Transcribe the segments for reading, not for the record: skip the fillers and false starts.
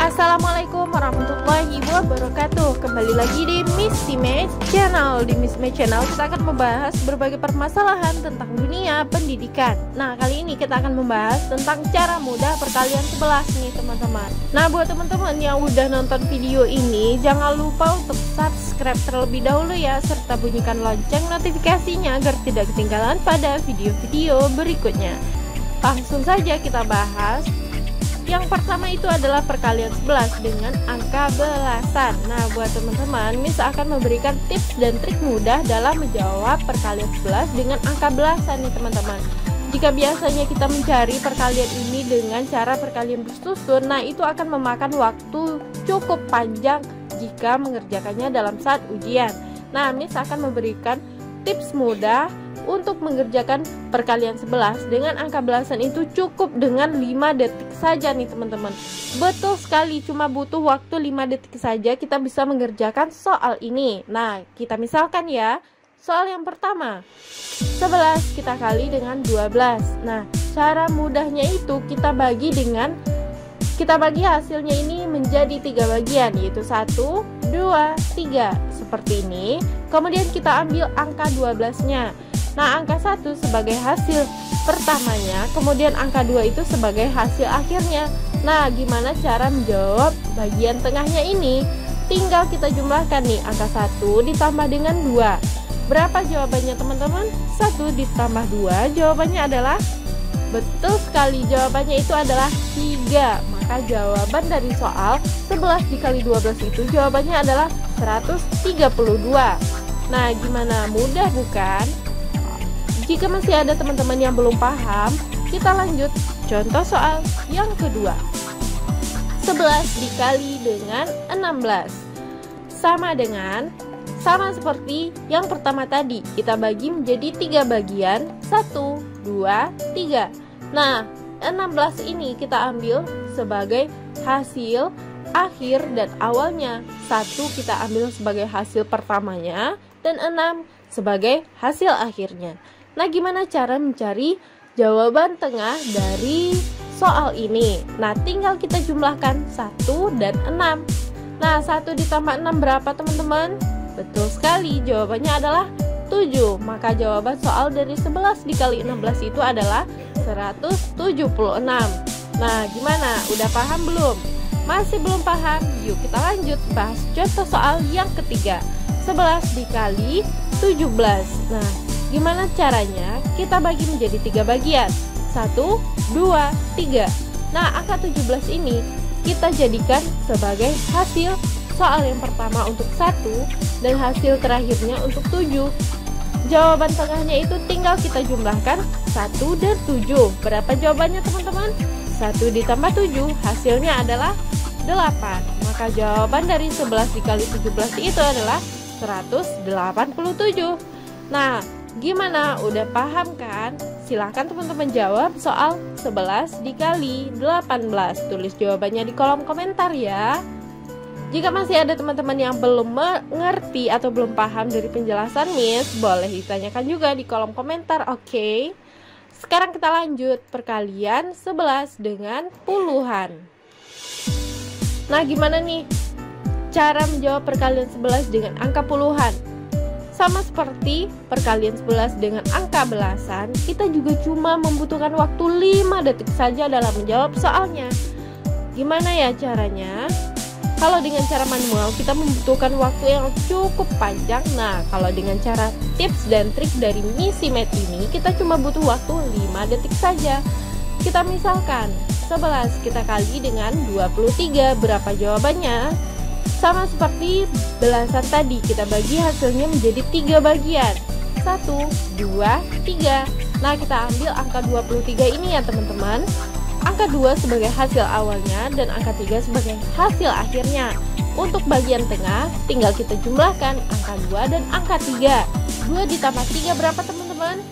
Assalamualaikum warahmatullahi wabarakatuh. Kembali lagi di Miss Image Channel. Di Miss Image Channel kita akan membahas berbagai permasalahan tentang dunia pendidikan. Nah, kali ini kita akan membahas tentang cara mudah perkalian 11 nih teman-teman. Nah, buat teman-teman yang udah nonton video ini, jangan lupa untuk subscribe terlebih dahulu ya, serta bunyikan lonceng notifikasinya agar tidak ketinggalan pada video-video berikutnya. Langsung saja kita bahas. Yang pertama itu adalah perkalian 11 dengan angka belasan. Nah, buat teman-teman, Miss akan memberikan tips dan trik mudah dalam menjawab perkalian 11 dengan angka belasan nih teman-teman. Jika biasanya kita mencari perkalian ini dengan cara perkalian bersusun, nah itu akan memakan waktu cukup panjang jika mengerjakannya dalam saat ujian. Nah, Miss akan memberikan tips mudah untuk mengerjakan perkalian 11 dengan angka belasan itu cukup dengan 5 detik saja nih teman-teman. Betul sekali, cuma butuh waktu 5 detik saja kita bisa mengerjakan soal ini. Nah, kita misalkan ya, soal yang pertama 11 kita kali dengan 12. Nah, cara mudahnya itu kita bagi hasilnya ini menjadi 3 bagian, yaitu 1, 2, 3 seperti ini. Kemudian kita ambil angka 12-nya. Nah, angka 1 sebagai hasil pertamanya, kemudian angka 2 itu sebagai hasil akhirnya. Nah, gimana cara menjawab bagian tengahnya ini? Tinggal kita jumlahkan nih, angka 1 ditambah dengan 2. Berapa jawabannya teman-teman? 1 ditambah 2, jawabannya adalah, betul sekali, jawabannya itu adalah 3. Maka jawaban dari soal 11 dikali 12 itu jawabannya adalah 132. Nah, gimana? Mudah bukan? Jika masih ada teman-teman yang belum paham, kita lanjut contoh soal yang kedua. 11 dikali dengan 16 sama seperti yang pertama tadi, kita bagi menjadi 3 bagian, 1, 2, 3. Nah, 16 ini kita ambil sebagai hasil akhir dan awalnya. 1 kita ambil sebagai hasil pertamanya dan 6 sebagai hasil akhirnya. Nah, gimana cara mencari jawaban tengah dari soal ini? Nah, tinggal kita jumlahkan 1 dan 6. Nah, 1 ditambah 6 berapa teman-teman? Betul sekali, jawabannya adalah 7. Maka jawaban soal dari 11 dikali 16 itu adalah 176. Nah, gimana? Udah paham belum? Masih belum paham? Yuk kita lanjut bahas contoh soal yang ketiga. 11 dikali 17. Nah, gimana caranya? Kita bagi menjadi 3 bagian, 1, 2, 3. Nah, angka 17 ini kita jadikan sebagai hasil soal yang pertama untuk 1 dan hasil terakhirnya untuk 7. Jawaban tengahnya itu tinggal kita jumlahkan 1 dan 7. Berapa jawabannya teman-teman? 1 ditambah 7 hasilnya adalah 8. Maka jawaban dari 11 dikali 17 itu adalah 187. Nah, gimana? Udah paham kan? Silahkan teman-teman jawab soal 11 dikali 18. Tulis jawabannya di kolom komentar ya. Jika masih ada teman-teman yang belum mengerti atau belum paham dari penjelasan Miss, boleh ditanyakan juga di kolom komentar, oke? Sekarang kita lanjut perkalian 11 dengan puluhan. Nah, gimana nih cara menjawab perkalian 11 dengan angka puluhan? Sama seperti perkalian 11 dengan angka belasan, kita juga cuma membutuhkan waktu 5 detik saja dalam menjawab soalnya. Gimana ya caranya? Kalau dengan cara manual kita membutuhkan waktu yang cukup panjang. Nah, kalau dengan cara tips dan trik dari Miss Image ini, kita cuma butuh waktu 5 detik saja. Kita misalkan 11 kita kali dengan 23, berapa jawabannya? Sama seperti belasan tadi, kita bagi hasilnya menjadi 3 bagian, 1, 2, 3. Nah, kita ambil angka 23 ini ya teman-teman. Angka 2 sebagai hasil awalnya dan angka 3 sebagai hasil akhirnya. Untuk bagian tengah, tinggal kita jumlahkan angka 2 dan angka 3. 2 ditambah 3 berapa teman-teman?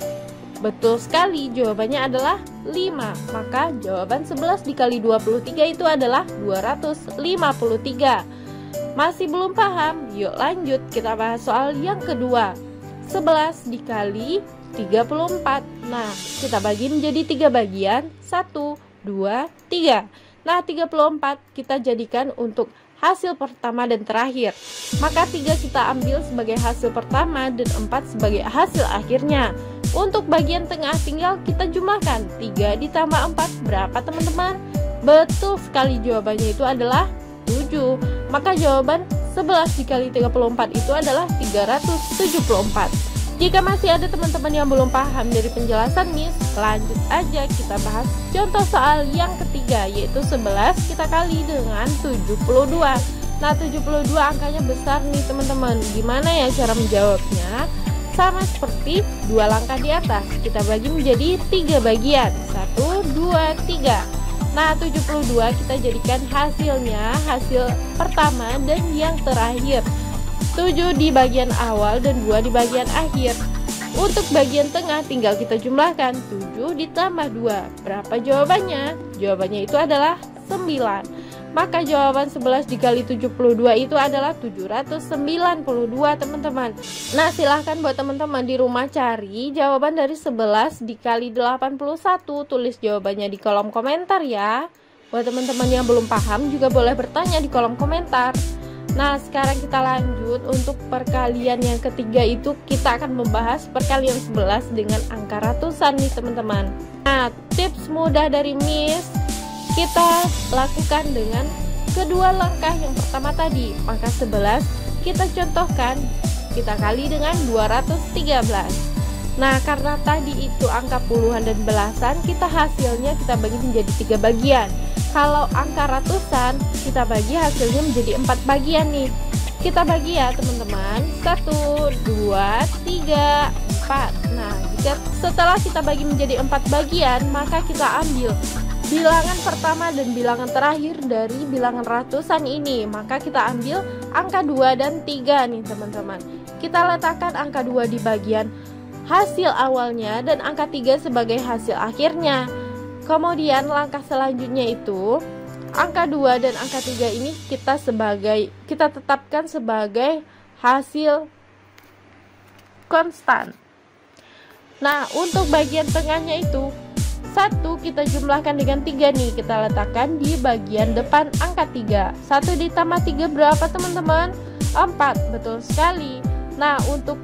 Betul sekali, jawabannya adalah 5. Maka jawaban 11 dikali 23 itu adalah 253. Masih belum paham? Yuk lanjut, kita bahas soal yang kedua. 11 dikali 34. Nah, kita bagi menjadi 3 bagian, 1, 2, 3. Nah 34 kita jadikan untuk hasil pertama dan terakhir. Maka 3 kita ambil sebagai hasil pertama dan 4 sebagai hasil akhirnya. Untuk bagian tengah tinggal kita jumlahkan. 3 ditambah 4 berapa teman-teman? Betul sekali, jawabannya itu adalah 7. Maka jawaban 11 dikali 34 itu adalah 374. Jika masih ada teman-teman yang belum paham dari penjelasan Miss, lanjut aja kita bahas contoh soal yang ketiga, yaitu 11 kita kali dengan 72. Nah 72 angkanya besar nih teman-teman. Gimana ya cara menjawabnya? Sama seperti dua langkah di atas, kita bagi menjadi 3 bagian, 1, 2, 3. Nah 72 kita jadikan hasilnya hasil pertama dan yang terakhir. 7 di bagian awal dan 2 di bagian akhir. Untuk bagian tengah tinggal kita jumlahkan. 7 ditambah 2 berapa jawabannya? Jawabannya itu adalah 9. Maka jawaban 11 dikali 72 itu adalah 792 teman-teman. Nah silahkan buat teman-teman di rumah cari jawaban dari 11 dikali 81. Tulis jawabannya di kolom komentar ya. Buat teman-teman yang belum paham juga boleh bertanya di kolom komentar. Nah sekarang kita lanjut untuk perkalian yang ketiga, itu kita akan membahas perkalian 11 dengan angka ratusan nih teman-teman. Nah tips mudah dari Miss kita lakukan dengan kedua langkah yang pertama tadi. Maka 11 kita contohkan, kita kali dengan 213. Nah karena tadi itu angka puluhan dan belasan, kita hasilnya kita bagi menjadi 3 bagian. Kalau angka ratusan kita bagi hasilnya menjadi 4 bagian nih. Kita bagi ya teman-teman, 1, 2, 3, 4. Nah jika setelah kita bagi menjadi 4 bagian, maka kita ambil bilangan pertama dan bilangan terakhir dari bilangan ratusan ini. Maka kita ambil angka 2 dan 3 nih teman-teman. Kita letakkan angka 2 di bagian hasil awalnya dan angka 3 sebagai hasil akhirnya. Kemudian langkah selanjutnya itu angka 2 dan angka 3 ini kita tetapkan sebagai hasil konstan. Nah untuk bagian tengahnya itu 1 kita jumlahkan dengan 3 nih, kita letakkan di bagian depan angka 3. 1 ditambah 3 berapa teman-teman? 4, betul sekali. Nah untuk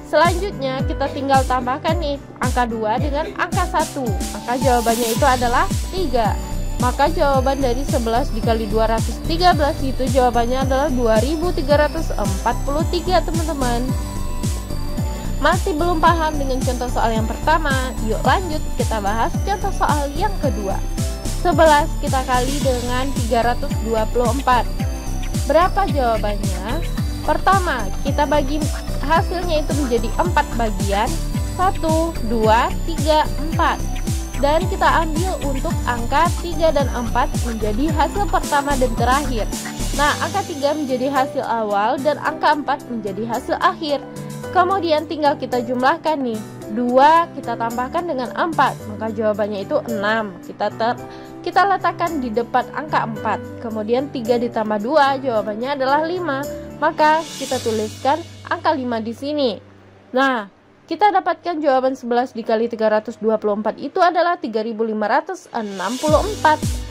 selanjutnya kita tinggal tambahkan nih angka 2 dengan angka 1. Maka jawabannya itu adalah 3. Maka jawaban dari 11 dikali 213 itu jawabannya adalah 2343 teman-teman. Masih belum paham dengan contoh soal yang pertama? Yuk lanjut kita bahas contoh soal yang kedua. 11 kita kali dengan 324. Berapa jawabannya? Pertama, kita bagi hasilnya itu menjadi 4 bagian, 1, 2, 3, 4. Dan kita ambil untuk angka 3 dan 4 menjadi hasil pertama dan terakhir. Nah, angka 3 menjadi hasil awal dan angka 4 menjadi hasil akhir. Kemudian tinggal kita jumlahkan nih, 2 kita tambahkan dengan 4, maka jawabannya itu 6. Kita letakkan di depan angka 4. Kemudian 3 ditambah 2 jawabannya adalah 5. Maka kita tuliskan angka 5 di sini. Nah, kita dapatkan jawaban 11 dikali 324 itu adalah 3564.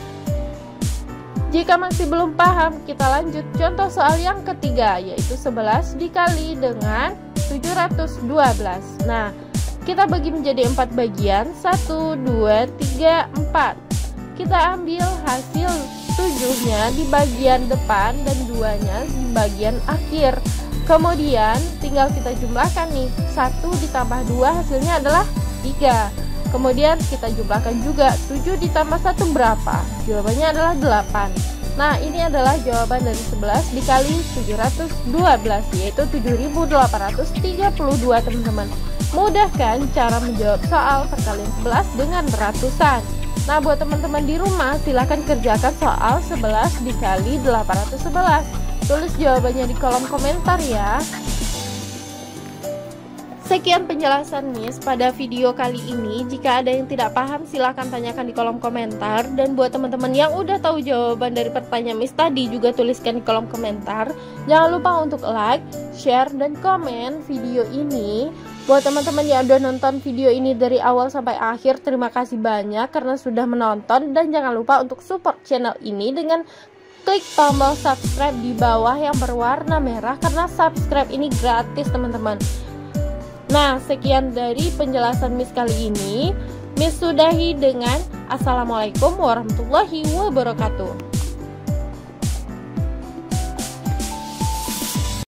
Jika masih belum paham, kita lanjut contoh soal yang ketiga, yaitu 11 dikali dengan 712. Nah, kita bagi menjadi 4 bagian, 1, 2, 3, 4. Kita ambil hasil 7-nya di bagian depan dan 2-nya di bagian akhir. Kemudian tinggal kita jumlahkan nih, 1 ditambah 2 hasilnya adalah 3. Kemudian kita jumlahkan juga, 7 ditambah 1 berapa? Jawabannya adalah 8. Nah ini adalah jawaban dari 11 dikali 712, yaitu 7832 teman-teman. Mudah kan cara menjawab soal perkalian 11 dengan ratusan? Nah buat teman-teman di rumah silahkan kerjakan soal 11 dikali 811. Tulis jawabannya di kolom komentar ya. Sekian penjelasan Miss pada video kali ini. Jika ada yang tidak paham silahkan tanyakan di kolom komentar. Dan buat teman-teman yang udah tahu jawaban dari pertanyaan Miss tadi juga tuliskan di kolom komentar. Jangan lupa untuk like, share, dan komen video ini. Buat teman-teman yang udah nonton video ini dari awal sampai akhir, terima kasih banyak karena sudah menonton. Dan jangan lupa untuk support channel ini dengan klik tombol subscribe di bawah yang berwarna merah, karena subscribe ini gratis teman-teman. Nah, sekian dari penjelasan Miss kali ini. Miss sudahi dengan Assalamualaikum warahmatullahi wabarakatuh.